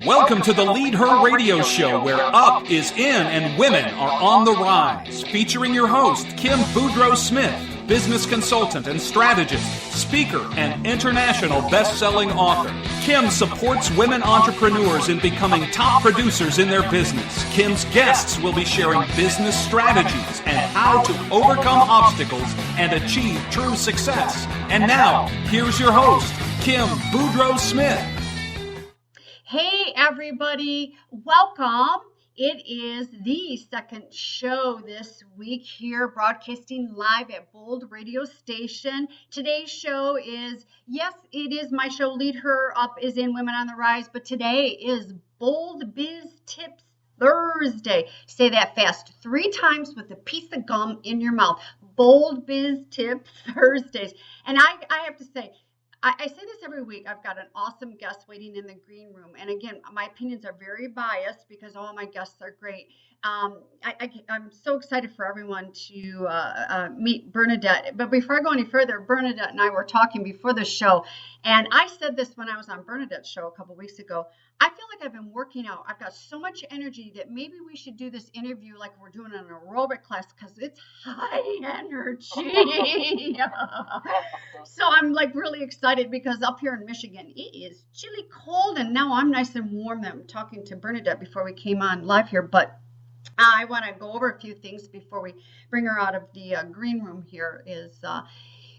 Welcome to the Lead Her radio show, where up is in and women are on the rise. Featuring your host, Kim Boudreaux Smith, business consultant and strategist, speaker, and international best-selling author. Kim supports women entrepreneurs in becoming top producers in their business. Kim's guests will be sharing business strategies and how to overcome obstacles and achieve true success. And now, here's your host, Kim Boudreaux Smith. Hey everybody, welcome. It is the second show this week here, broadcasting live at Bold Radio Station. Today's show is, yes, it is my show, Lead Her Up is in Women on the Rise, but today is Bold Biz Tips Thursday. Say that fast 3 times with a piece of gum in your mouth. Bold Biz Tips Thursdays. And I have to say, I say this every week. I've got an awesome guest waiting in the green room. And again, my opinions are very biased because all my guests are great. I'm so excited for everyone to meet Bernadette. But before I go any further, Bernadette and I were talking before the show. And I said this when I was on Bernadette's show a couple weeks ago. I feel like I've been working out. I've got so much energy that maybe we should do this interview like we're doing an aerobic class because it's high energy. So I'm like really excited because up here in Michigan, it is chilly cold. And now I'm nice and warm. I'm talking to Bernadette before we came on live here. But I want to go over a few things before we bring her out of the green room here is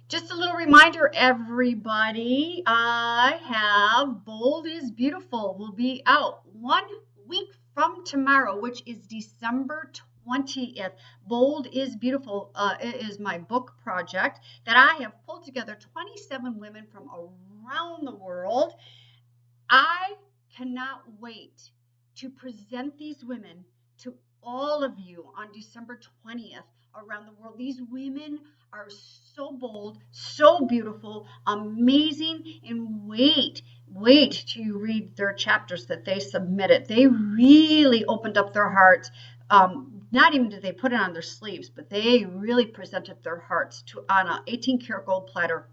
just a little reminder, everybody. I have Bold is Beautiful will be out 1 week from tomorrow, which is December 20th. Bold is Beautiful is my book project that I have pulled together 27 women from around the world. I cannot wait to present these women to all of you on December 20th around the world. These women are so bold, so beautiful, amazing, and wait till you read their chapters that they submitted. They really opened up their hearts. Not even did they put it on their sleeves, but they really presented their hearts on an 18-karat gold platter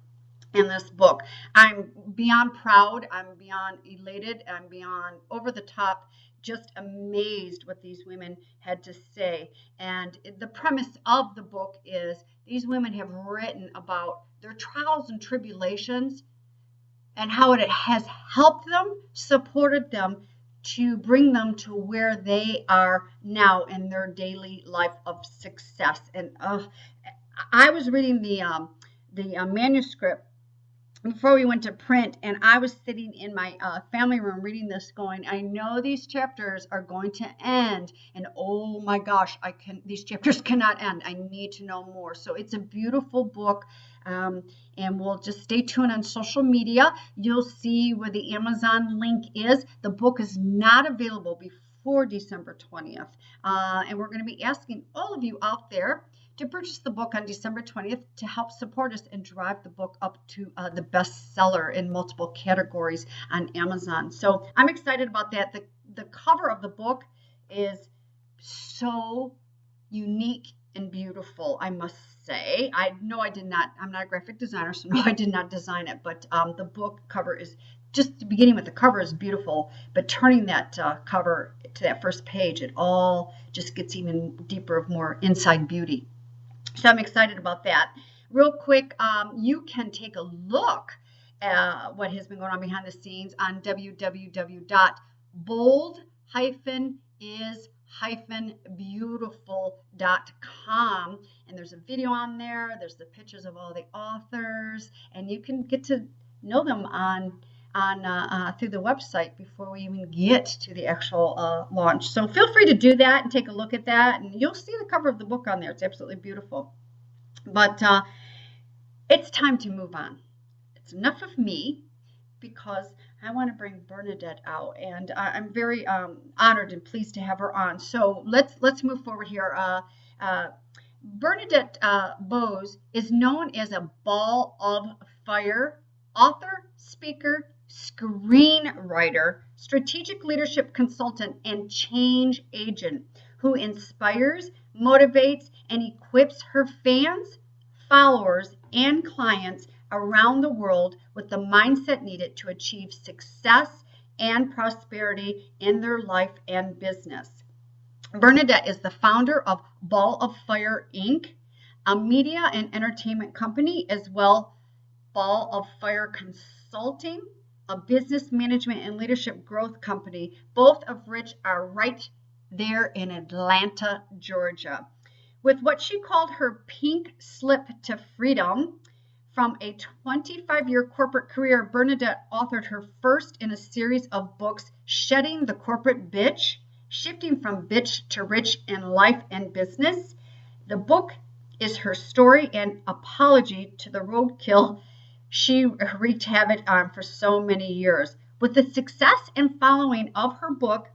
in this book. I'm beyond proud. I'm beyond elated. I'm beyond over the top, just amazed what these women had to say. And the premise of the book is these women have written about their trials and tribulations and how it has helped them, supported them to bring them to where they are now in their daily life of success. And I was reading the manuscript before we went to print, and I was sitting in my family room reading this going, I know these chapters are going to end, and oh my gosh, these chapters cannot end. I need to know more. So it's a beautiful book, and we'll just stay tuned on social media. You'll see where the Amazon link is. The book is not available before December 20th, and we're going to be asking all of you out there to purchase the book on December 20th to help support us and drive the book up to the bestseller in multiple categories on Amazon. So I'm excited about that. The cover of the book is so unique and beautiful, I must say. I'm not a graphic designer, so no, I did not design it, but the book cover is just beginning with the cover is beautiful, but turning that cover to that first page, it all just gets even deeper of more inside beauty. So I'm excited about that. Real quick, you can take a look at what has been going on behind the scenes on www.bold-is-beautiful.com. And there's a video on there. There's the pictures of all the authors, and you can get to know them through the website before we even get to the actual launch. So feel free to do that and take a look at that, and you'll see the cover of the book on there. It's absolutely beautiful. But it's time to move on. It's enough of me because I want to bring Bernadette out, and I'm very honored and pleased to have her on. So let's move forward here. Bernadette Bose is known as a ball of fire author, speaker, screenwriter, strategic leadership consultant, and change agent who inspires, motivates, and equips her fans, followers, and clients around the world with the mindset needed to achieve success and prosperity in their life and business. Bernadette is the founder of Ball of Fire Inc., a media and entertainment company, as well Ball of Fire Consulting, a business management and leadership growth company, both of which are right there in Atlanta, Georgia. With what she called her pink slip to freedom, from a 25-year corporate career, Bernadette authored her first in a series of books, Shedding the Corporate Bitch, Shifting from Bitch to Rich in Life and Business. The book is her story and apology to the roadkill she wreaked havoc on for so many years. With the success and following of her book,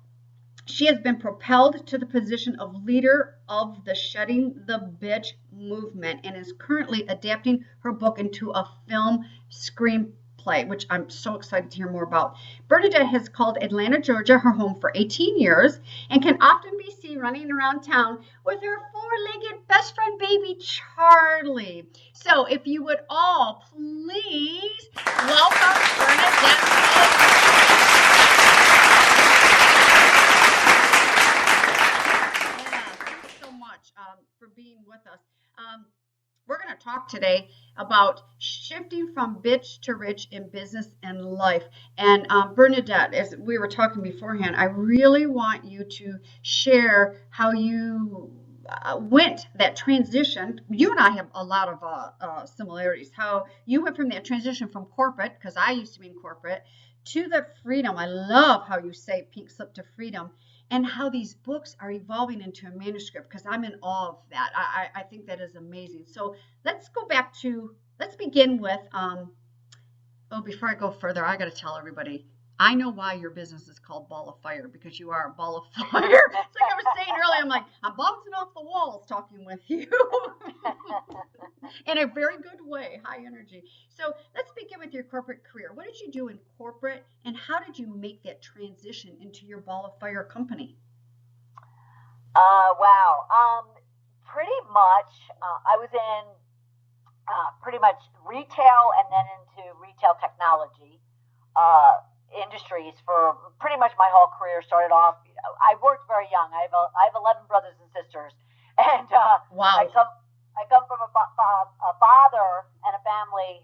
she has been propelled to the position of leader of the Shedding the Bitch movement and is currently adapting her book into a film screenplay, which I'm so excited to hear more about. Bernadette has called Atlanta, Georgia her home for 18 years and can often be seen running around town with her four-legged best friend baby, Charlie. So if you would all please welcome Bernadette. For being with us. We're going to talk today about shifting from bitch to rich in business and life. And Bernadette, as we were talking beforehand, I really want you to share how you went that transition. You and I have a lot of similarities. How you went from that transition from corporate, because I used to be in corporate, to the freedom. I love how you say pink slip to freedom. And how these books are evolving into a manuscript, because I'm in awe of that. I think that is amazing. So let's begin with, before I go further, I got to tell everybody, I know why your business is called Ball of Fire, because you are a ball of fire. It's like I was saying earlier, I'm like, I'm bouncing off the walls talking with you. In a very good way, high energy. So let's begin with your corporate career. What did you do in corporate, and how did you make that transition into your Ball of Fire company? Wow. Pretty much, I was in pretty much retail and then into retail technology industries for pretty much my whole career. Started off, I worked very young. I have 11 brothers and sisters, and wow. I come from a father and a family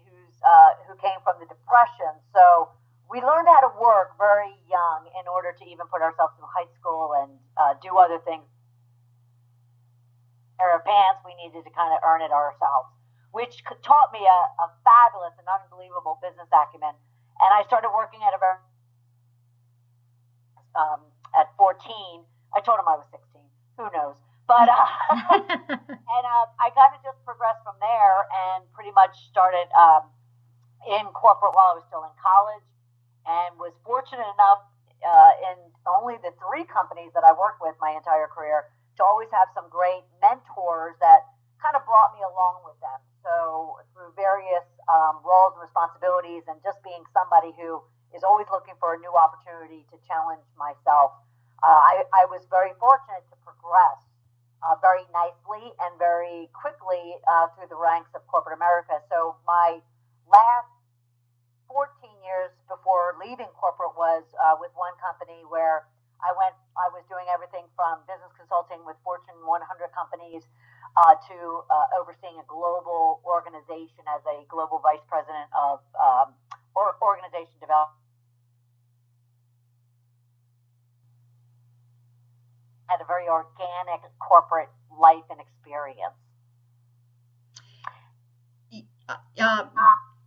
who came from the Depression. So we learned how to work very young in order to even put ourselves through high school and do other things. Pair of pants, we needed to kind of earn it ourselves, which taught me a fabulous and unbelievable business acumen. And I started working at at 14. I told him I was 16. Who knows? But and I kind of just progressed from there and pretty much started in corporate while I was still in college, and was fortunate enough in only the 3 companies that I worked with my entire career to always have some great mentors that kind of brought me along with them. So through various roles and responsibilities, and just being somebody who is always looking for a new opportunity to challenge myself, I was very fortunate to progress very nicely and very quickly through the ranks of corporate America. So my last 14 years before leaving corporate was with one company where I was doing everything from business consulting with Fortune 100 companies to overseeing a global organization as a global vice president of organization development. Had a very organic corporate life and experience.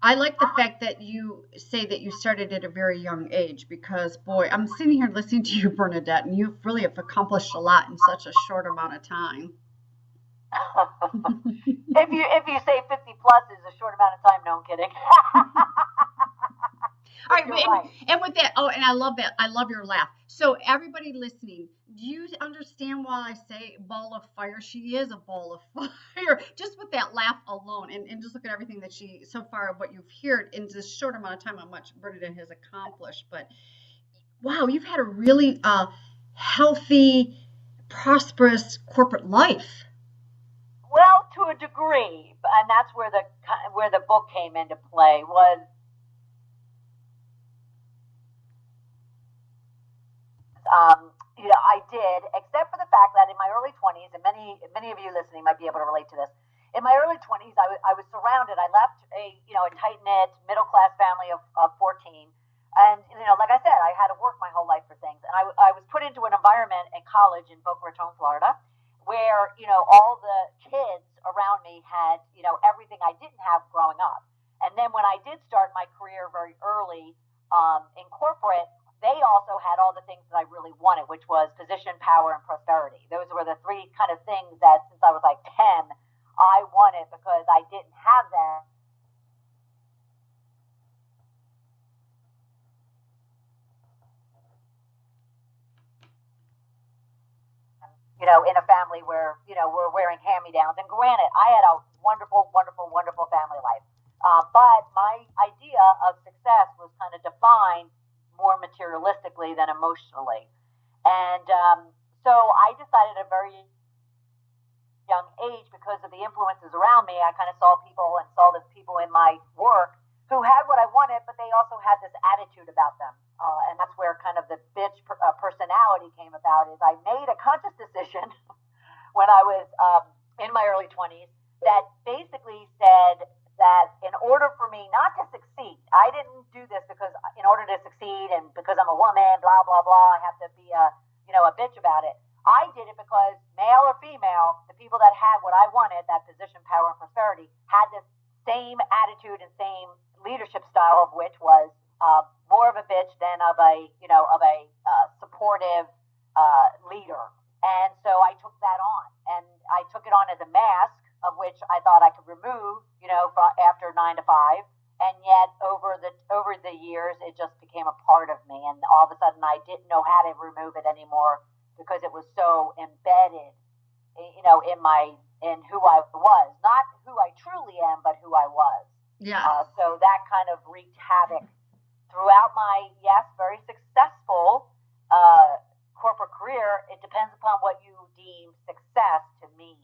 I like the fact that you say that you started at a very young age, because, boy, I'm sitting here listening to you, Bernadette, and you really have accomplished a lot in such a short amount of time. If you say 50 plus is a short amount of time, no, I'm kidding. All right, and with that, and I love that. I love your laugh. So everybody listening, do you understand why I say ball of fire? She is a ball of fire. Just with that laugh alone, and just look at everything that so far, what you've heard in this short amount of time, how much Bernadette has accomplished. But wow, you've had a really healthy, prosperous corporate life. Well, to a degree, and that's where the book came into play. Was I did, except for the fact that in my early 20s, and many of you listening might be able to relate to this. In my early 20s, I was surrounded. I left a tight knit middle class family of 14, and like I said, I had to work my whole life for things, and I was put into an environment in college in Boca Raton, Florida, where all the kids around me had everything I didn't have growing up. And then when I did start my career very early in corporate, they also had all the things that I really wanted, which was position, power, and prosperity. Those were the three kind of things that since I was like 10, I wanted because I didn't have them. In a family where, we're wearing hand-me-downs. And granted, I had a wonderful, wonderful, wonderful family life. But my idea of success was kind of defined more materialistically than emotionally. And so I decided at a very young age, because of the influences around me, I kind of saw the people in my work who had what I wanted, but they also had this attitude about them. And that's where kind of the bitch personality came about. Is I made a conscious decision when I was in my early 20s that basically said that in order for me not to succeed, I didn't do this because in order to succeed and because I'm a woman, blah, blah, blah, I have to be a bitch about it. I did it because male or female, the people that had what I wanted, that position, power, and prosperity, had this same attitude and same leadership style, of which was more of a bitch than of a supportive leader. And so I took that on, and I took it on as a mask, of which I thought I could remove, after 9 to 5. And yet over the years, it just became a part of me. And all of a sudden I didn't know how to remove it anymore because it was so embedded, in who I was, not who I truly am, but who I was. Yeah. So that kind of wreaked havoc throughout my, very successful, corporate career. It depends upon what you deem success to mean.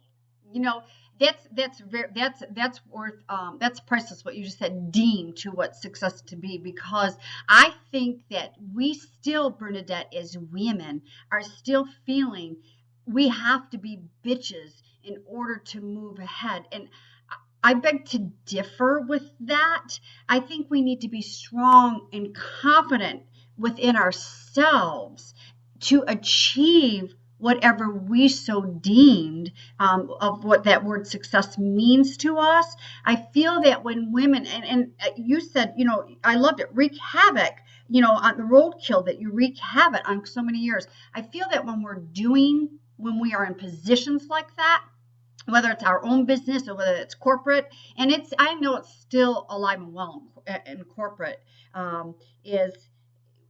That's worth that's priceless what you just said, deem to what success to be, because I think that we still, Bernadette, as women are still feeling we have to be bitches in order to move ahead, and I beg to differ with that. I think we need to be strong and confident within ourselves to achieve whatever we so deemed of what that word success means to us. I feel that when women, and you said, I loved it, wreak havoc, on the roadkill, that you wreak havoc on so many years. I feel that when we are in positions like that, whether it's our own business or whether it's corporate, and I know it's still alive and well in corporate,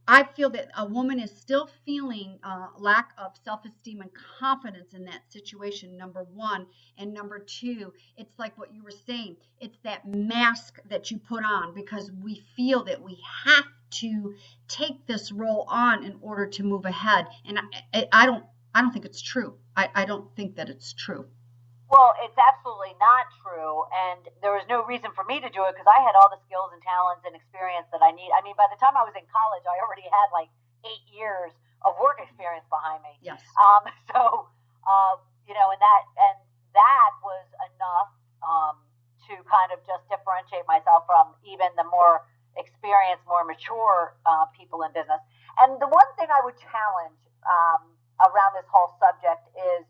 I feel that a woman is still feeling lack of self-esteem and confidence in that situation, number one. And number two, it's like what you were saying. It's that mask that you put on because we feel that we have to take this role on in order to move ahead. And I don't think it's true. I don't think that it's true. Well, it's absolutely not true, and there was no reason for me to do it because I had all the skills and talents and experience that I need. I mean, by the time I was in college, I already had like 8 years of work experience behind me. Yes. And that was enough to kind of just differentiate myself from even the more experienced, more mature people in business. And the one thing I would challenge around this whole subject is,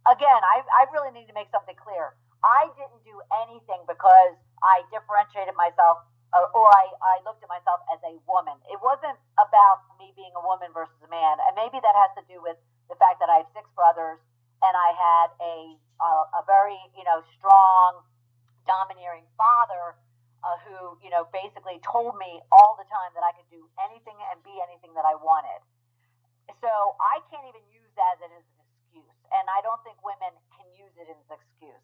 again, I really need to make something clear. I didn't do anything because I differentiated myself or I looked at myself as a woman. It wasn't about me being a woman versus a man. And maybe that has to do with the fact that I have 6 brothers and I had a very, strong, domineering father who, basically told me all the time that I could do anything and be anything that I wanted. So I can't even use that as an excuse. And I don't think women can use it as an excuse.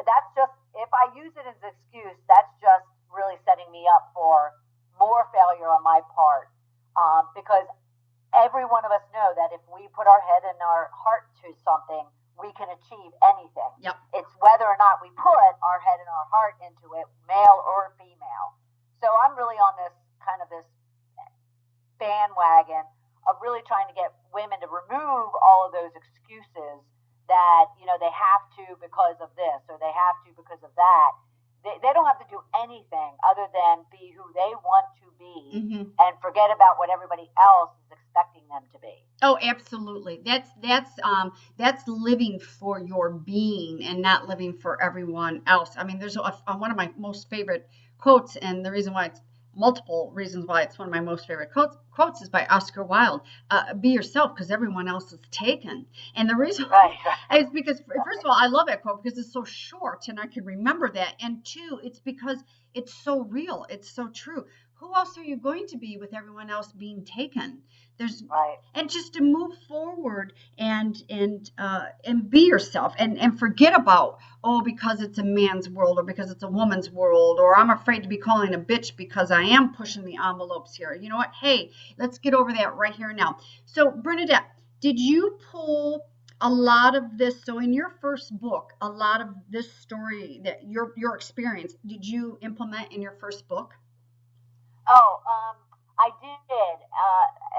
That's just, if I use it as an excuse, that's just really setting me up for more failure on my part. Because every one of us know that if we put our head and our heart to something, we can achieve anything. Yep. It's whether or not we put our head and our heart into it, male or female. So I'm really on this bandwagon really trying to get women to remove all of those excuses that, they have to because of this or they have to because of that. They don't have to do anything other than be who they want to be and forget about what everybody else is expecting them to be. Oh, absolutely. That's living for your being and not living for everyone else. I mean, there's one of my most favorite quotes, and the reason why it's multiple reasons why it's one of my most favorite quotes is by Oscar Wilde. Be yourself because everyone else is taken. And the reason is because, first of all, I love that quote because it's so short and I can remember that. And two, it's because it's so real. It's so true. Who else are you going to be with everyone else being taken? And just to move forward and be yourself and forget about, because it's a man's world or because it's a woman's world, or I'm afraid to be calling a bitch because I am pushing the envelopes here. You know what? Hey, let's get over that right here now. So Bernadette, did you pull a lot of this? So in your first book, a lot of this story that your experience, did you implement in your first book? I did,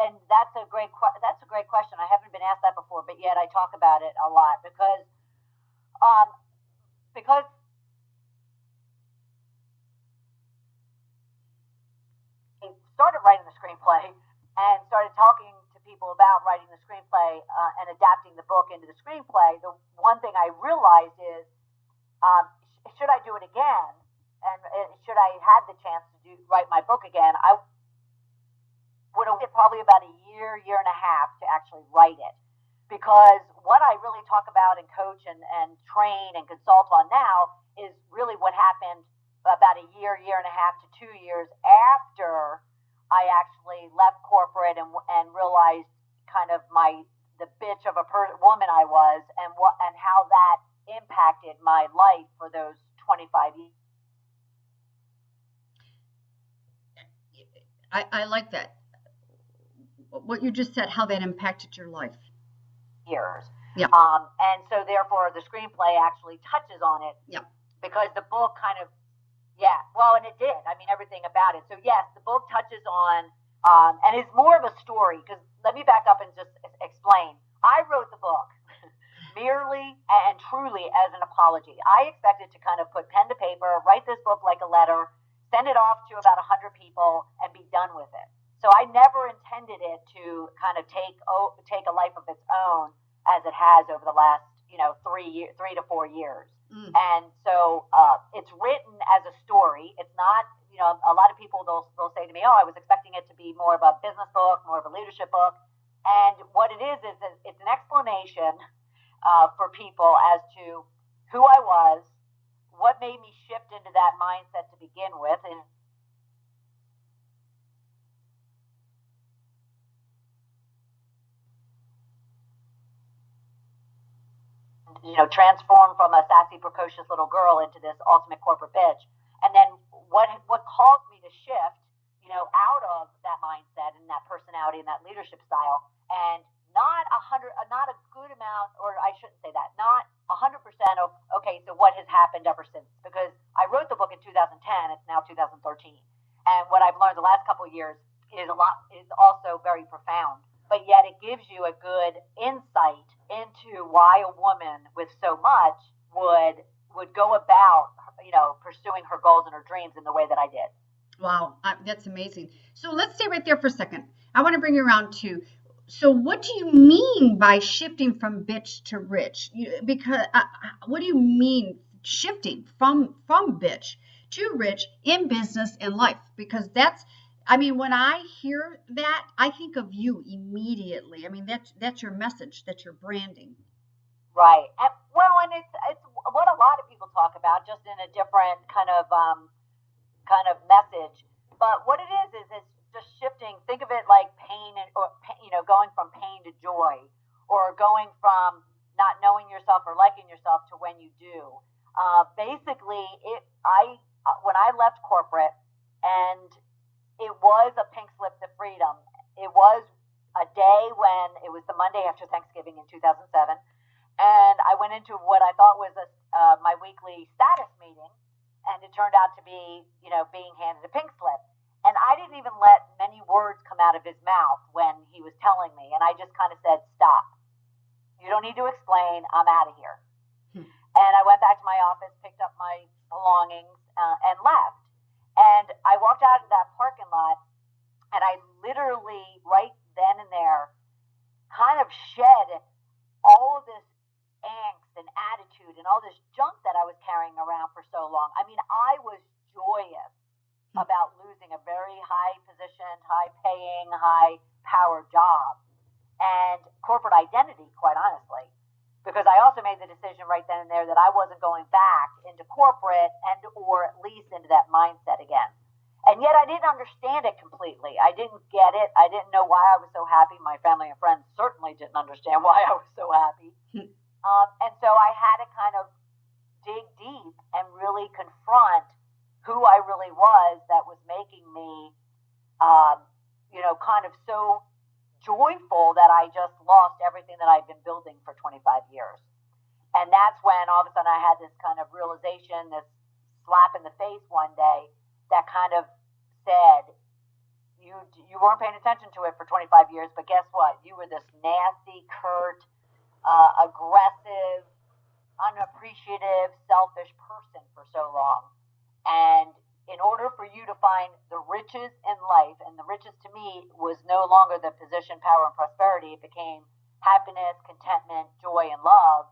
and that's a great question. I haven't been asked that before, but yet I talk about it a lot because I started writing the screenplay and started talking to people about writing the screenplay and adapting the book into the screenplay. The one thing I realized is, should I do it again? And should I had the chance to write my book again, I would have probably about a year and a half to actually write it. Because what I really talk about and coach and train and consult on now is really what happened about a year and a half to 2 years after I actually left corporate and realized kind of the bitch of a woman I was and how that impacted my life for those 25 years. I like that. What you just said, how that impacted your life. Years. Yeah. And so therefore the screenplay actually touches on it. Yeah. Because the book kind of, and it did. I mean, everything about it. So yes, the book touches on, and it's more of a story, because let me back up and just explain. I wrote the book merely and truly as an apology. I expected to kind of put pen to paper, write this book like a letter, send it off to about 100 people, and be done with it. So I never intended it to kind of take a life of its own as it has over the last 3 to 4 years. And so it's written as a story. It's not, a lot of people they'll say to me, I was expecting it to be more of a business book, more of a leadership book. And what it is it's an explanation for people as to who I was, what made me shift into that mindset to begin with, and transform from a sassy, precocious little girl into this ultimate corporate bitch. And then what caused me to shift, out of that mindset and that personality and that leadership style, and not a good amount, or I shouldn't say that, not 100% of, okay, so what has happened ever since? Because I wrote the book in 2010, it's now 2013. And what I've learned the last couple of years is also very profound. But yet it gives you a good insight into why a woman with so much would go about, pursuing her goals and her dreams in the way that I did. Wow, that's amazing. So let's stay right there for a second. I want to bring you around to, so what do you mean by shifting from bitch to rich? Because what do you mean shifting from bitch to rich in business and life? Because when I hear that, I think of you immediately. I mean, that's your message, that's your branding. Right. And it's what a lot of people talk about, just in a different kind of message. But what it is it's just shifting. Think of it like pain going from pain to joy, or going from not knowing yourself or liking yourself to when you do. Basically, when I left corporate, and it was a pink slip to freedom. It was a day when it was the Monday after Thanksgiving in 2007, and I went into what I thought was my weekly status meeting, and it turned out to be, being handed a pink slip. And I didn't even let many words come out of his mouth when he was telling me, and I just kind of said, "Stop. You don't need to explain. I'm out of here." And I went back to my office, picked up my belongings, and left. And I walked out of that parking lot, and I literally, right then and there, kind of shed all of this angst and attitude and all this junk that I was carrying around for so long. I mean, I was joyous about losing a very high-positioned, high-paying, high-powered job and corporate identity, quite honestly. Because I also made the decision right then and there that I wasn't going back into corporate and or at least into that mindset again. And yet I didn't understand it completely. I didn't get it. I didn't know why I was so happy. My family and friends certainly didn't understand why I was so happy. And so I had to kind of dig deep and really confront who I really was that was making me, kind of so joyful that I just lost everything that I've been building for 25 years. And that's when all of a sudden I had this kind of realization, this slap in the face one day that kind of said, you weren't paying attention to it for 25 years, but guess what? You were this nasty, curt, aggressive, unappreciative, selfish person for so long. And in order for you to find the riches in life, and the riches to me was no longer the position, power, and prosperity, it became happiness, contentment, joy, and love,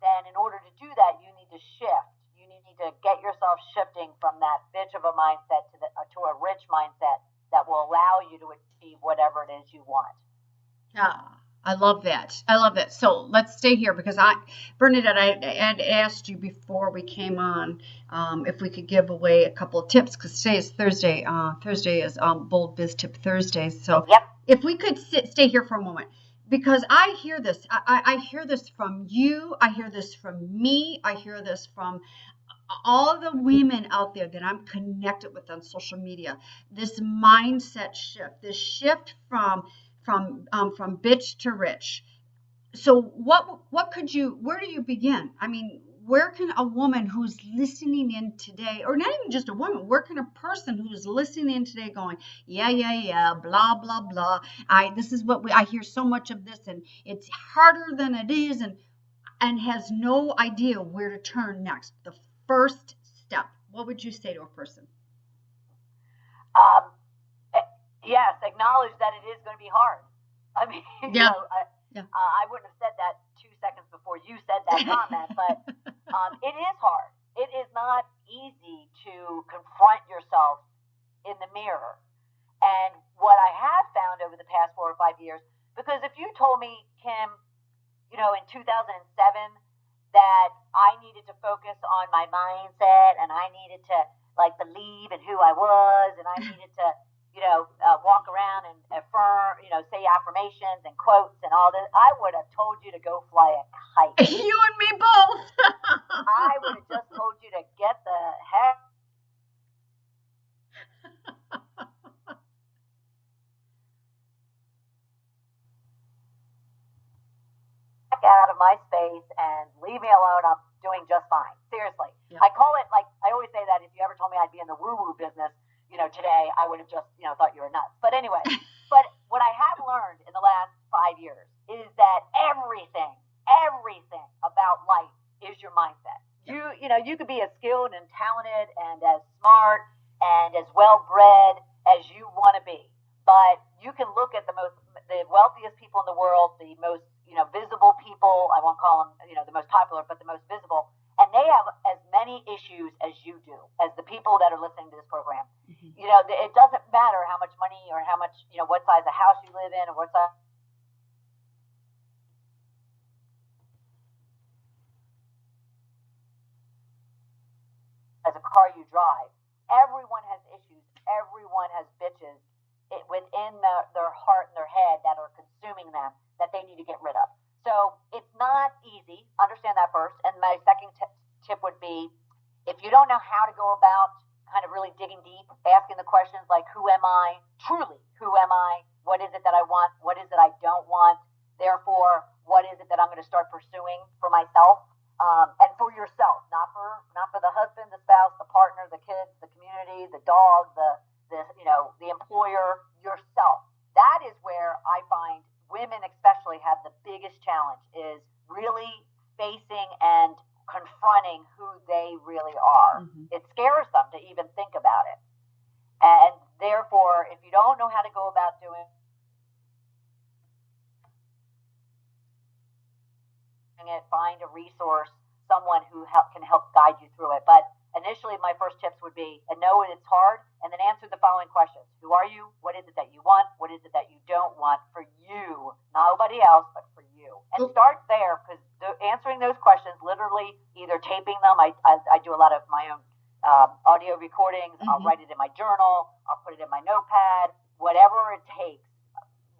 then in order to do that, you need to shift. You need to get yourself shifting from that bitch of a mindset to a rich mindset that will allow you to achieve whatever it is you want. I love that. I love that. So let's stay here because Bernadette, I had asked you before we came on if we could give away a couple of tips because today is Thursday. Thursday is Bold Biz Tip Thursday. So yep. If we could stay here for a moment because I hear this. I hear this from you. I hear this from me. I hear this from all the women out there that I'm connected with on social media. This mindset shift, this shift from bitch to rich. So where do you begin? I mean, where can a woman who's listening in today, or not even just a woman, where can a person who's listening in today going, yeah, blah, blah, blah. This is what I hear so much of this and it's harder than it is and has no idea where to turn next. The first step, what would you say to a person? Yes, acknowledge that it is going to be hard. I mean, I wouldn't have said that 2 seconds before you said that comment, but it is hard. It is not easy to confront yourself in the mirror. And what I have found over the past 4 or 5 years, because if you told me, Kim, in 2007 that I needed to focus on my mindset and I needed to believe in who I was and I needed to walk around and affirm, say affirmations and quotes and all this, I would have told you to go fly a kite. You and me both. I would have just told you to get the heck out of my space and leave me alone. I'm doing just fine. Seriously. Yeah. I call it, I always say that if you ever told me I'd be in the woo-woo business, today, I would have just, thought you were nuts. But anyway, but what I have learned in the last 5 years is that everything about life is your mindset. You could be as skilled and talented and as smart and as well-bred as you want to be. But you can look at the wealthiest people in the world, the most, visible people, I won't call them, the most popular, but the most visible, and they have as many issues as you do, as the people that are listening to this program. Mm-hmm. It doesn't matter how much money or how much, what size of house you live in or what size as a car you drive. Everyone has issues. Everyone has bitches within their heart and their head that are consuming them that they need to get rid of. So it's not easy. Understand that first. And my second tip would be, if you don't know how to go about kind of really digging deep, asking the questions like, who am I? Truly, who am I? What is it that I want? What is it I don't want? Therefore, what is it that I'm going to start pursuing for myself and for yourself, not for the husband, the spouse, the partner, the kids, the community, the dog, the challenge is really facing and confronting who they really are. Mm-hmm. It scares them to even think about it. And therefore, if you don't know how to go about doing it, find a resource, someone who can help guide you through it. But initially, my first tips would be know it's hard, and then answer the following questions. Who are you? What is it that you want? What is it that you don't want for you? Nobody else, but for you. And start there, because answering those questions, literally either taping them. I do a lot of my own audio recordings. Mm-hmm. I'll write it in my journal. I'll put it in my notepad. Whatever it takes.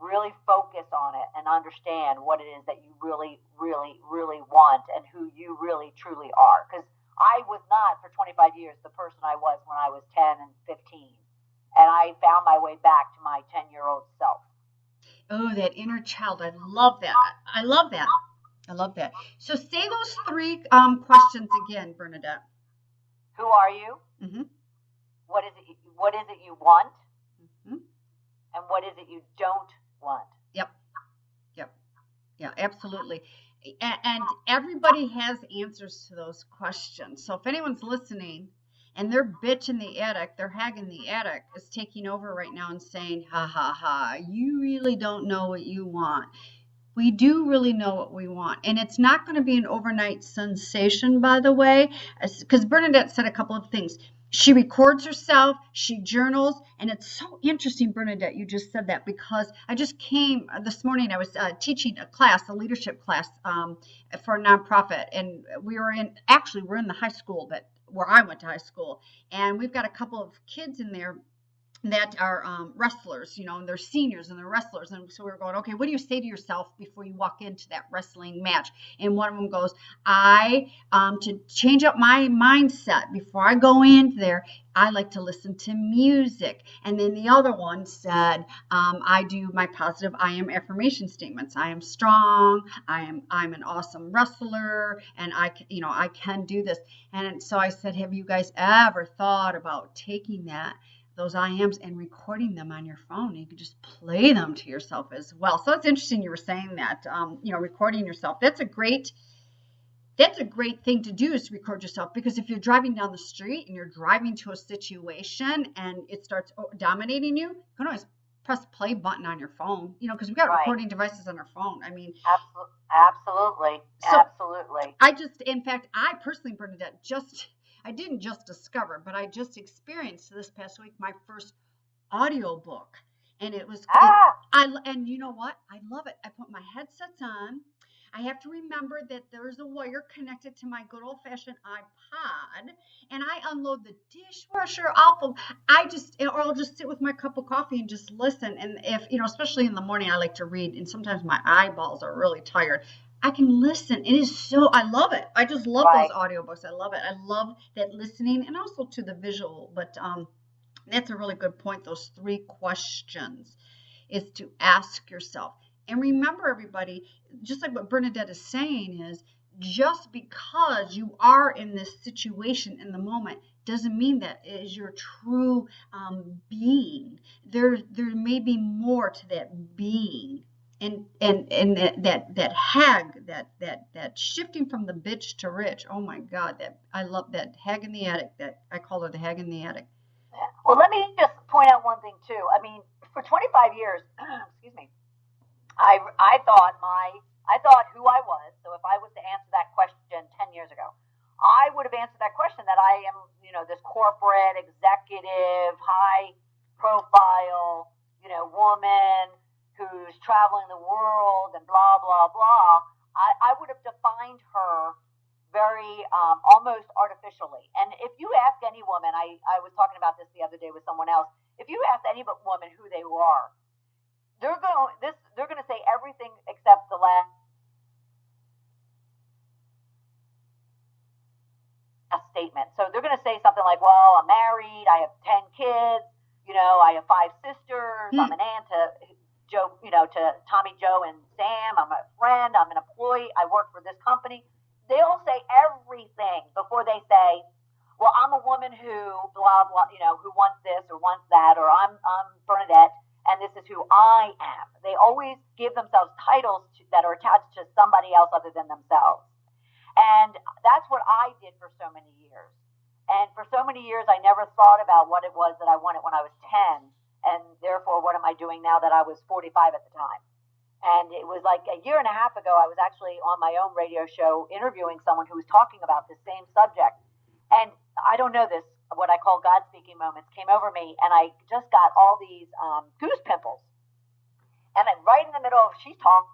Really focus on it and understand what it is that you really, really, really want and who you really, truly are. Because I was not, for 25 years, the person I was when I was 10 and 15. And I found my way back to my 10-year-old self. Oh, that inner child. I love that. I love that. I love that. So say those 3 questions again, Bernadette. Who are you? Mm-hmm. What is it you want? Mm-hmm. And what is it you don't want? Yep. Yeah, absolutely. And everybody has answers to those questions. So if anyone's listening and their bitch in the attic, their hag in the attic is taking over right now and saying, ha, ha, ha, you really don't know what you want. We do really know what we want. And it's not going to be an overnight sensation, by the way, because Bernadette said a couple of things. She records herself, she journals, and it's so interesting, Bernadette, you just said that, because I just came this morning, I was teaching a leadership class for a nonprofit, and we're in the high school where I went to high school, and we've got a couple of kids in there that are wrestlers, and they're seniors and they're wrestlers. And so we're going, okay, what do you say to yourself before you walk into that wrestling match? And one of them goes, to change up my mindset before I go in there, I like to listen to music. And then the other one said, I do my positive I am affirmation statements. I am strong. I'm an awesome wrestler, and I can do this. And so I said, have you guys ever thought about taking those I ams and recording them on your phone? You can just play them to yourself as well. So it's interesting you were saying that, recording yourself. That's a great thing to do, is to record yourself, because if you're driving down the street and you're driving to a situation and it starts dominating you, you can always press the play button on your phone, because we've got recording devices on our phone. I mean, absolutely. I personally, Bernadette, I didn't just discover, but I just experienced this past week my first audio book, and it was. And you know what? I love it. I put my headsets on. I have to remember that there's a wire connected to my good old-fashioned iPod, and I unload the dishwasher off of. I'll just sit with my cup of coffee and just listen. And if especially in the morning, I like to read, and sometimes my eyeballs are really tired. I can listen. I love it. I just love those audiobooks. I love it. I love that listening, and also to the visual. But that's a really good point. Those 3 questions is to ask yourself. And remember, everybody, just like what Bernadette is saying, is just because you are in this situation in the moment doesn't mean that it is your true being. There may be more to that being. And that hag, that shifting from the bitch to rich. Oh my God, I love that hag in the attic. That I call her the hag in the attic. Well, let me just point out one thing too. I mean, for 25 years, excuse me, I thought who I was. So if I was to answer that question 10 years ago, I would have answered that question that I am, this corporate executive, high profile, woman who's traveling the world and blah, blah, blah. I would have defined her very almost artificially. And if you ask any woman, I was talking about this the other day with someone else, if you ask any woman who they are, they're going to say everything except the last statement. So they're going to say something like, well, I'm married, I have 10 kids, I have 5 sisters, I'm an aunt to Joe, to Tommy, Joe, and Sam. I'm a friend. I'm an employee. I work for this company. They'll say everything before they say, well, I'm a woman who blah, blah, who wants this or wants that, or I'm Bernadette. and this is who I am. They always give themselves titles that are attached to somebody else other than themselves. And that's what I did for so many years. And for so many years, I never thought about what it was that I wanted when I was 10. And therefore, what am I doing now that I was 45 at the time? And it was like a year and a half ago, I was actually on my own radio show interviewing someone who was talking about the same subject. And I don't know this, what I call God speaking moments came over me. And I just got all these goose pimples. And then right in the middle of, she's talking.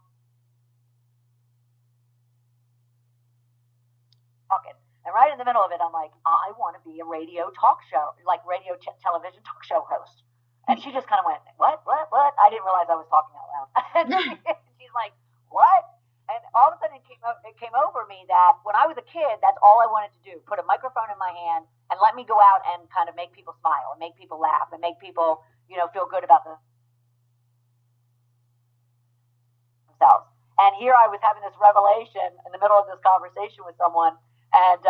And right in the middle of it, I'm like, I want to be a radio talk show, like television talk show host. And she just kind of went, what? I didn't realize I was talking out loud. And she's like, what? And all of a sudden it came over me that when I was a kid, that's all I wanted to do, put a microphone in my hand and let me go out and kind of make people smile and make people laugh and make people, feel good about themselves. And here I was having this revelation in the middle of this conversation with someone and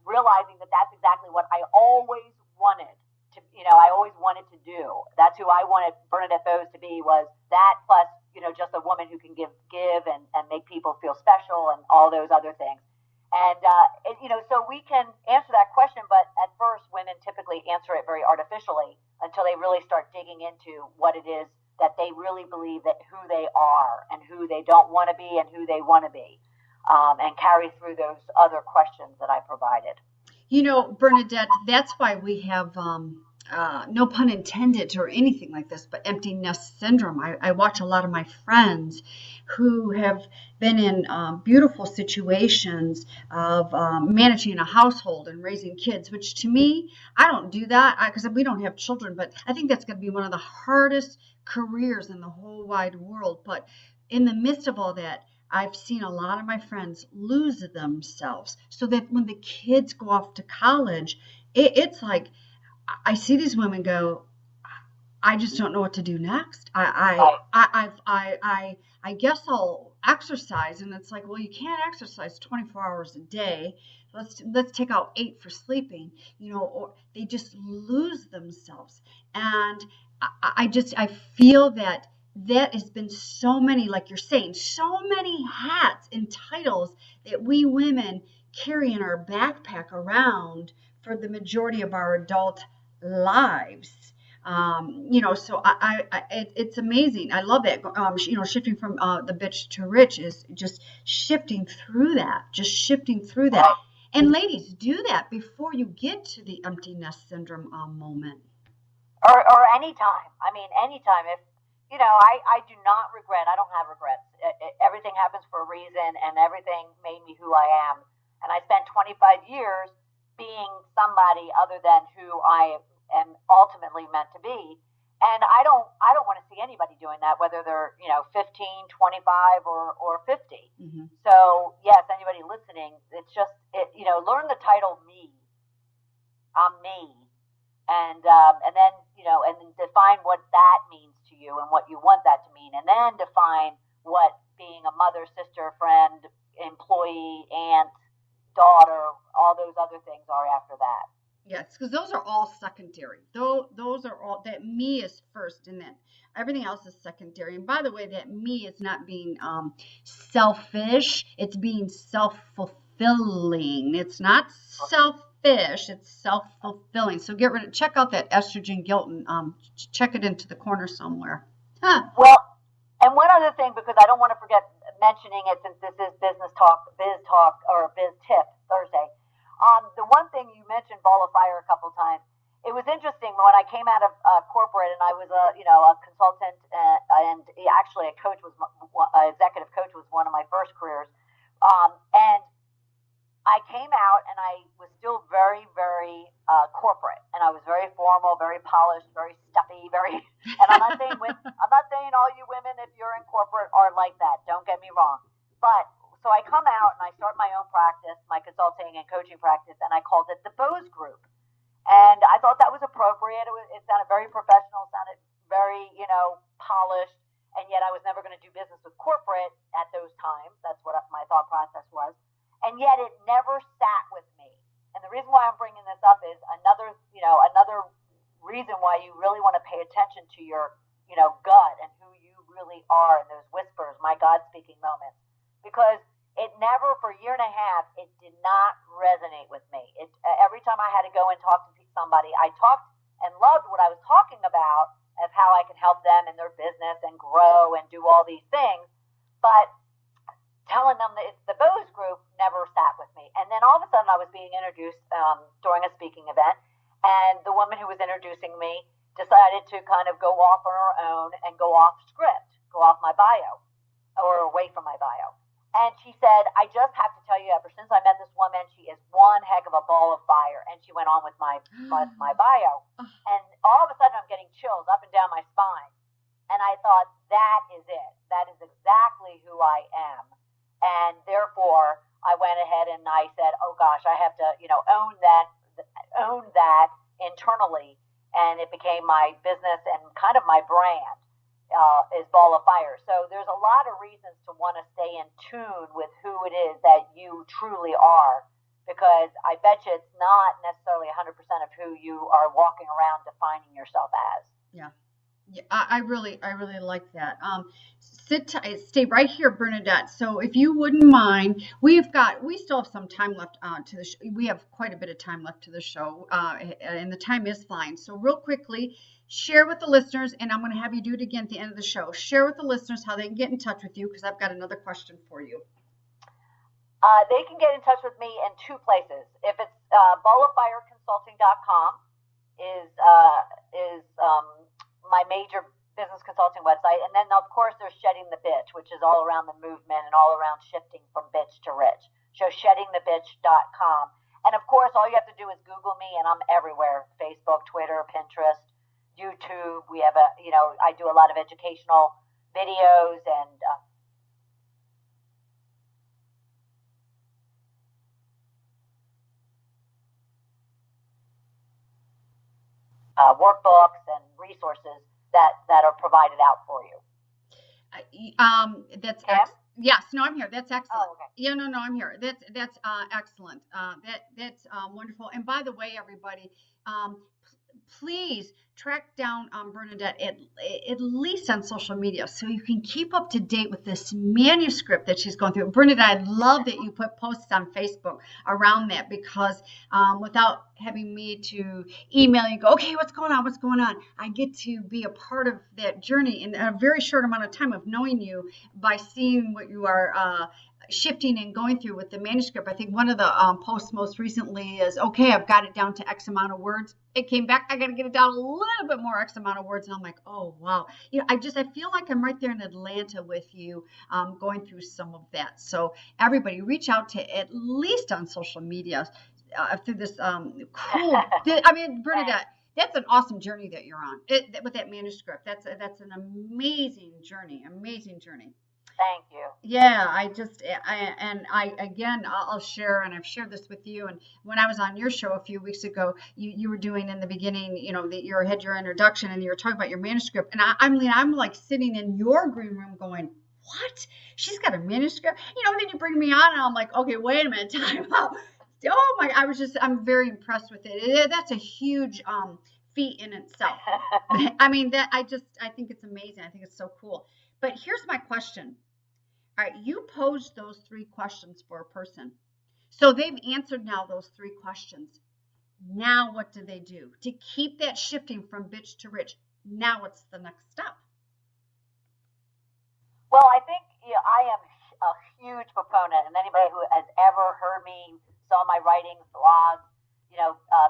realizing that that's exactly what I always wanted to, I always wanted to do. That's who I wanted Bernadette Bose to be, was that plus, just a woman who can give and make people feel special and all those other things. And, so we can answer that question, but at first women typically answer it very artificially until they really start digging into what it is that they really believe that who they are and who they don't want to be and who they want to be. And carry through those other questions that I provided. Bernadette, that's why we have, no pun intended or anything like this, but empty nest syndrome. I watch a lot of my friends who have been in beautiful situations of managing a household and raising kids, which to me, I don't do that because we don't have children, but I think that's going to be one of the hardest careers in the whole wide world. But in the midst of all that, I've seen a lot of my friends lose themselves so that when the kids go off to college, it's like I see these women go, I just don't know what to do next. I guess I'll exercise, and it's like, well, you can't exercise 24 hours a day. Let's take out 8 for sleeping, or they just lose themselves. And I feel that has been so many, like you're saying, so many hats and titles that we women carry in our backpack around for the majority of our adult lives. So it's amazing. I love it. Shifting from the bitch to rich is just shifting through that, And ladies, do that before you get to the empty nest syndrome moment. Or anytime. I mean, anytime. If I do not regret. I don't have regrets. Everything happens for a reason, and everything made me who I am. And I spent 25 years being somebody other than who I am ultimately meant to be. And I don't want to see anybody doing that, whether they're 15, 25, or 50. Mm-hmm. So yes, anybody listening, it's just learn the title me. I'm me, and then and then define what that means to you and what you want that to mean, and then define what being a mother, sister, friend, employee, aunt, daughter, all those other things are after that. Yes, because those are all secondary. Those are all, that me is first, and then everything else is secondary. And by the way, that me is not being selfish. It's being self-fulfilling. It's not selfish. It's self-fulfilling. So check out that estrogen guilt and check it into the corner somewhere. Huh. Well, and one other thing, because I don't want to forget mentioning it, since this is biz talk, or biz tip Thursday. The one thing you mentioned, ball of fire, a couple times. It was interesting when I came out of corporate, and I was a consultant, and actually a coach was executive coach was one of my first careers. And I came out, and I was still very, very corporate, and I was very formal, very polished, very stuffy, very. And I'm not saying all you women, if you're in corporate, are like that. Don't get me wrong, but. So I come out and I start my own practice, my consulting and coaching practice, and I called it the Bose Group. And I thought that was appropriate. It sounded very professional, sounded very, polished, and yet I was never going to do business with corporate at those times. That's what my thought process was. And yet it never sat with me. And the reason why I'm bringing this up is another reason why you really want to pay attention to your, gut and who you really are, and those whispers, my God speaking moments, because it never, for a year and a half, it did not resonate with me. Every time I had to go and talk to somebody, I talked and loved what I was talking about, of how I could help them in their business and grow and do all these things, but telling them that it's the Bose group never sat with me. And then all of a sudden I was being introduced during a speaking event, and the woman who was introducing me decided to kind of go off on her own and go off script, go off my bio, or away from my bio. And she said, I just have to tell you, ever since I met this woman, she is one heck of a ball of fire. And she went on with my bio. And all of a sudden I'm getting chills up and down my spine. And I thought, that is it. That is exactly who I am. And therefore, I went ahead and I said, oh gosh, I have to, own that internally. And it became my business and kind of my brand, is Ball of Fire. So there's a lot of reasons to want to stay in tune with who it is that you truly are, because I bet you it's not necessarily 100% of who you are walking around defining yourself as. Yeah. Yeah, I really like that. Stay right here, Bernadette. So if you wouldn't mind, we still have some time left to the show. We have quite a bit of time left to the show, and the time is flying. So real quickly, share with the listeners, and I'm going to have you do it again at the end of the show. Share with the listeners how they can get in touch with you, because I've got another question for you. They can get in touch with me in two places. If it's balloffireconsulting.com is my major business consulting website. And then, of course, there's Shedding the Bitch, which is all around the movement and all around shifting from bitch to rich. So sheddingthebitch.com. And, of course, all you have to do is Google me, and I'm everywhere. Facebook, Twitter, Pinterest, YouTube. We have I do a lot of educational videos and workbooks and resources that are provided out for you. Yes, no, I'm here. That's excellent. Oh, okay. Yeah, no, I'm here. That's excellent. That's wonderful. And by the way, everybody, please track down Bernadette at least on social media, so you can keep up to date with this manuscript that she's going through. Bernadette, I love that you put posts on Facebook around that, because without having me to email you, go, okay, what's going on? I get to be a part of that journey in a very short amount of time of knowing you by seeing what you are shifting and going through with the manuscript. I think one of the posts most recently is, okay, I've got it down to X amount of words. It came back, I got to get it down a little bit more, X amount of words. And I'm like, oh, wow. I feel like I'm right there in Atlanta with you, going through some of that. So everybody reach out to, at least on social media, through this cool, Bernadette, that's an awesome journey that you're on with that manuscript. That's an amazing journey. Thank you. Yeah, I'll share, and I've shared this with you. And when I was on your show a few weeks ago, you were doing in the beginning, you had your introduction and you were talking about your manuscript. And I'm like sitting in your green room going, what? She's got a manuscript? Then you bring me on and I'm like, okay, wait a minute, time out. Oh my, I'm very impressed with it. That's a huge feat in itself. I think it's amazing. I think it's so cool. But here's my question. All right, you posed those 3 questions for a person. So they've answered now those 3 questions. Now what do they do to keep that shifting from bitch to rich? Now what's the next step? Well, I think I am a huge proponent, and anybody who has ever heard me, saw my writings, blogs,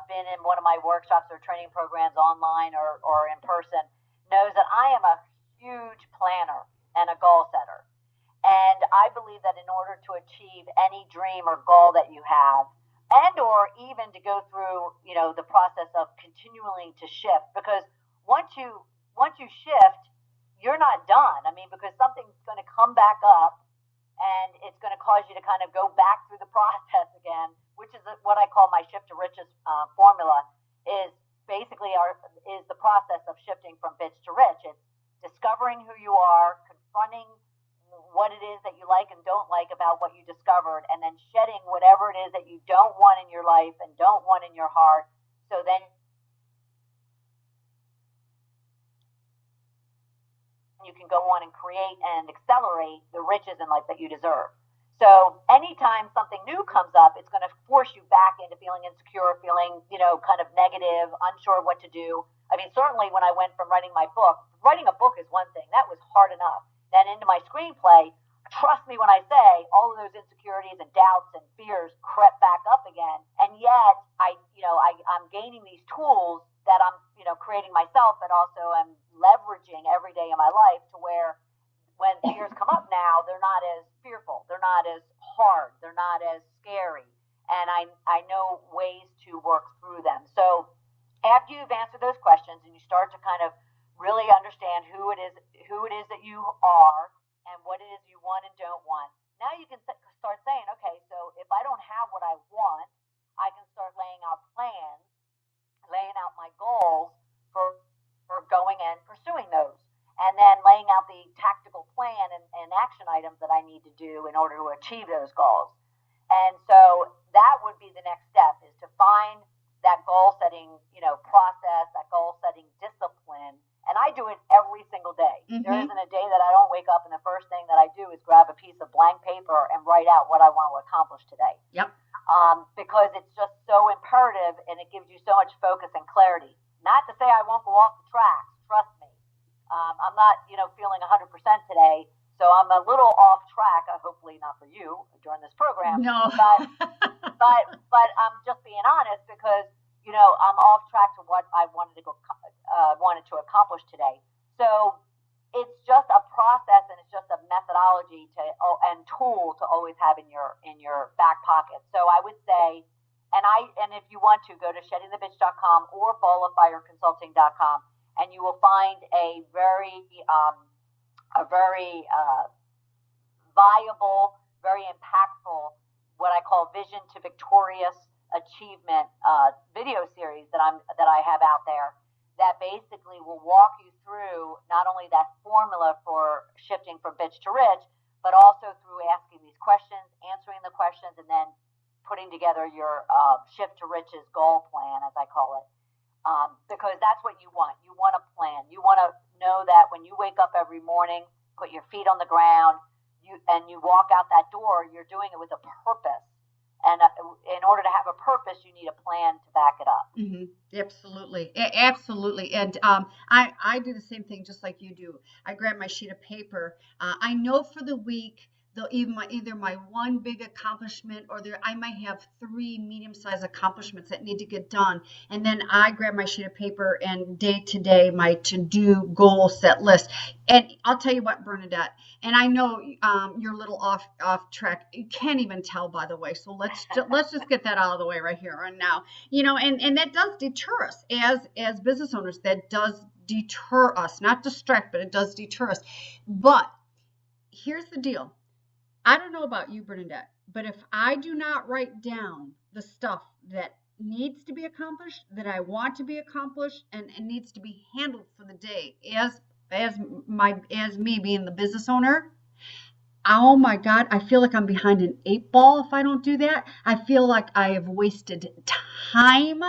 been in one of my workshops or training programs online or in person, knows that I am a huge planner and a goal setter. And I believe that in order to achieve any dream or goal that you have, and or even to go through, the process of continuing to shift, because once you shift, you're not done. Because something's going to come back up, and it's going to cause you to kind of go back through the process again, which is what I call my shift to riches formula, is basically is the process of shifting from bitch to rich. It's discovering who you are, confronting what it is that you like and don't like about what you discovered, and then shedding whatever it is that you don't want in your life and don't want in your heart. So then go on and create and accelerate the riches in life that you deserve. So anytime something new comes up, it's going to force you back into feeling insecure, feeling, kind of negative, unsure of what to do. I mean, certainly when I went from writing a book is one thing. That was hard enough. Then into my screenplay, trust me when I say all of those insecurities and doubts and fears crept back up again. And yet I'm gaining these tools that I'm, creating myself, but also I'm leveraging every day in my life to where when fears come up now, they're not as fearful. They're not as hard. They're not as scary. And I know ways to work through them. So after you've answered those questions and you start to kind of really understand who it is that you are and what it is you want and don't want, now you can start saying, okay, so if I don't have what I want, I can start laying out plans, laying out my goals for going and pursuing those. And then laying out the tactical plan and action items that I need to do in order to achieve those goals. And so that would be the next step, is to find that goal setting, process, that goal setting discipline. And I do it every single day. Mm-hmm. There isn't a day that I don't wake up and the first thing that I do is grab a piece of blank paper and write out what I want to accomplish today. Yep. Because it's just so imperative and it gives you so much focus and clarity. Not to say I won't go off the track. Trust me. I'm not, feeling 100% today, so I'm a little off track. Hopefully not for you during this program. No. but I'm just being honest because, I'm off track to what I wanted to accomplish today. So it's just a process and it's just a methodology and tool to always have in your back pocket. So I would say, and if you want to, go to sheddingthebitch.com or balloffireconsulting.com. And you will find a very viable, very impactful, what I call Vision to Victorious Achievement video series that I have out there that basically will walk you through not only that formula for shifting from bitch to rich, but also through asking these questions, answering the questions, and then putting together your shift to riches goal plan, as I call it. Because that's what you want. You want a plan. You want to know that when you wake up every morning, put your feet on the ground, and you walk out that door, you're doing it with a purpose. And in order to have a purpose, you need a plan to back it up. Mm-hmm. Absolutely. Absolutely. And I do the same thing just like you do. I grab my sheet of paper. I know for the week, either my one big accomplishment or I might have 3 medium-sized accomplishments that need to get done. And then I grab my sheet of paper and day to day, my to-do goal set list. And I'll tell you what, Bernadette, and I know you're a little off track. You can't even tell, by the way. So let's just get that out of the way right here and now. And that does deter us as business owners. That does deter us, not distract, but it does deter us. But here's the deal. I don't know about you, Bernadette, but if I do not write down the stuff that needs to be accomplished, that I want to be accomplished, and needs to be handled for the day, as me being the business owner, oh my God, I feel like I'm behind an 8 ball if I don't do that. I feel like I have wasted time,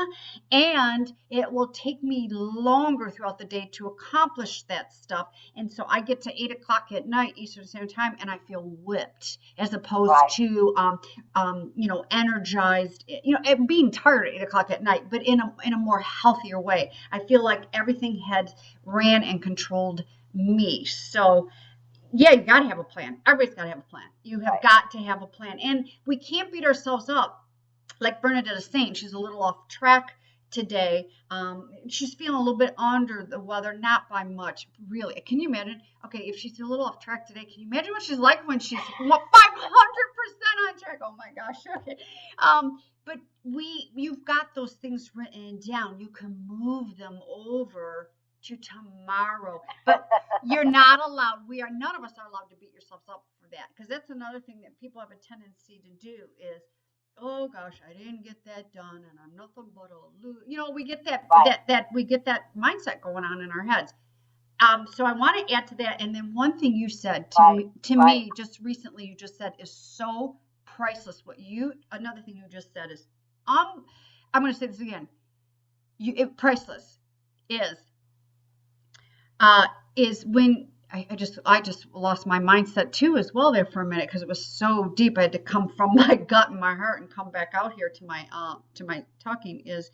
and it will take me longer throughout the day to accomplish that stuff. And so I get to 8 o'clock at night Eastern Standard Time, and I feel whipped as opposed to energized, being tired at 8 o'clock at night, but in a more healthier way. I feel like everything had ran and controlled me. So yeah, you got to have a plan. Everybody's got to have a plan. You have got to have a plan. And we can't beat ourselves up. Like Bernadette is saying, she's a little off track today. She's feeling a little bit under the weather, not by much, really. Can you imagine? Okay, if she's a little off track today, can you imagine what she's like when she's 500% on track? Oh my gosh. Okay. But you've got those things written down. You can move them over to tomorrow, but you're not allowed. None of us are allowed to beat yourselves up for that, because that's another thing that people have a tendency to do is, oh gosh, I didn't get that done, and I'm nothing but a loser. We get that mindset going on in our heads. So I want to add to that, and then one thing you said to me just recently, you just said is so priceless. Another thing you just said is, I'm going to say this again. Priceless is when I just lost my mindset too as well there for a minute because it was so deep. I had to come from my gut and my heart and come back out here to my talking. Is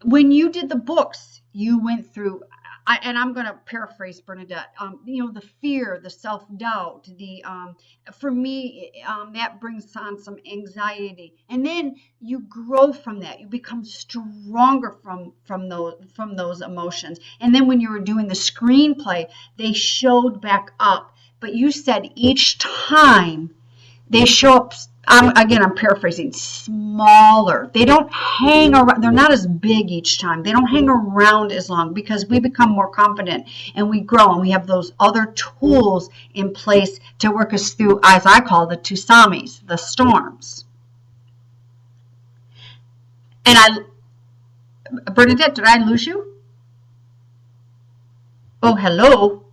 when you did the books, you went through, and I'm going to paraphrase Bernadette, the fear, the self-doubt, for me, that brings on some anxiety. And then you grow from that. You become stronger from those emotions. And then when you were doing the screenplay, they showed back up. But you said each time they show up, I'm paraphrasing, smaller. They don't hang around. They're not as big each time. They don't hang around as long because we become more confident and we grow and we have those other tools in place to work us through, as I call the tsunamis, the storms. And Bernadette, did I lose you? Oh, hello.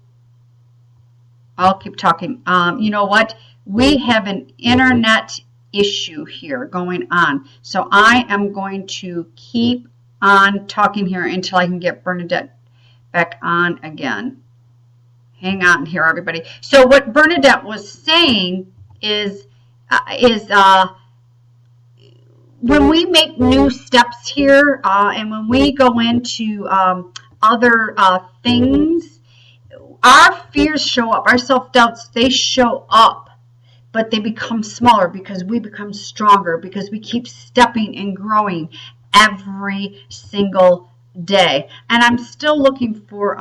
I'll keep talking. You know what? We have an internet issue here going on. So I am going to keep on talking here until I can get Bernadette back on again. Hang on here, everybody. So what Bernadette was saying is when we make new steps here and when we go into other things, our fears show up, our self-doubts, they show up. But they become smaller because we become stronger, because we keep stepping and growing every single day. And I'm still looking for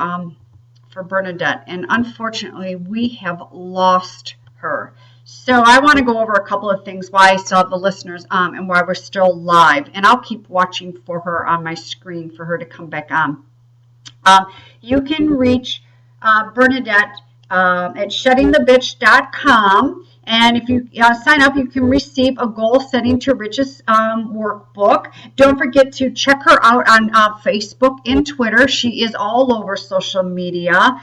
Bernadette, and unfortunately we have lost her. So I want to go over a couple of things why I still have the listeners and why we're still live. And I'll keep watching for her on my screen for her to come back on. You can reach Bernadette at sheddingthebitch.com. And if you sign up, you can receive a Goal Setting to Riches workbook. Don't forget to check her out on Facebook and Twitter. She is all over social media.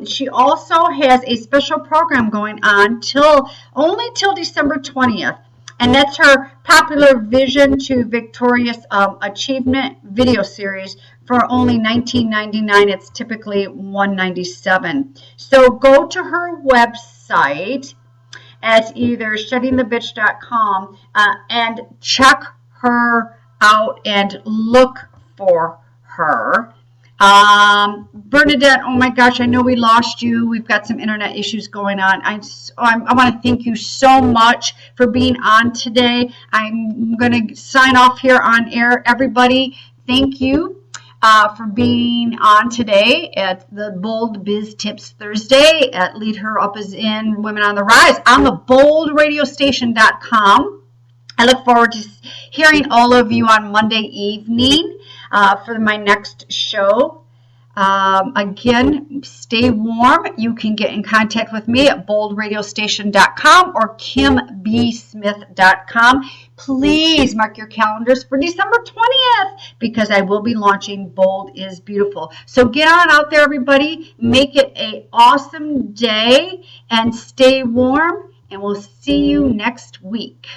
She also has a special program going on only till December 20th. And that's her Popular Vision to Victorious Achievement video series for only $19.99. It's typically $197. So go to her website at either sheddingthebitch.com and check her out and look for her. Bernadette, oh my gosh, I know we lost you. We've got some internet issues going on. I want to thank you so much for being on today. I'm going to sign off here on air. Everybody, thank you for being on today at the Bold Biz Tips Thursday at Lead Her Up as in Women on the Rise on the boldradiostation.com. I look forward to hearing all of you on Monday evening for my next show. Again, stay warm. You can get in contact with me at boldradiostation.com or kimbsmith.com. Please mark your calendars for December 20th because I will be launching Bold is Beautiful. So get on out there, everybody. Make it an awesome day and stay warm, and we'll see you next week.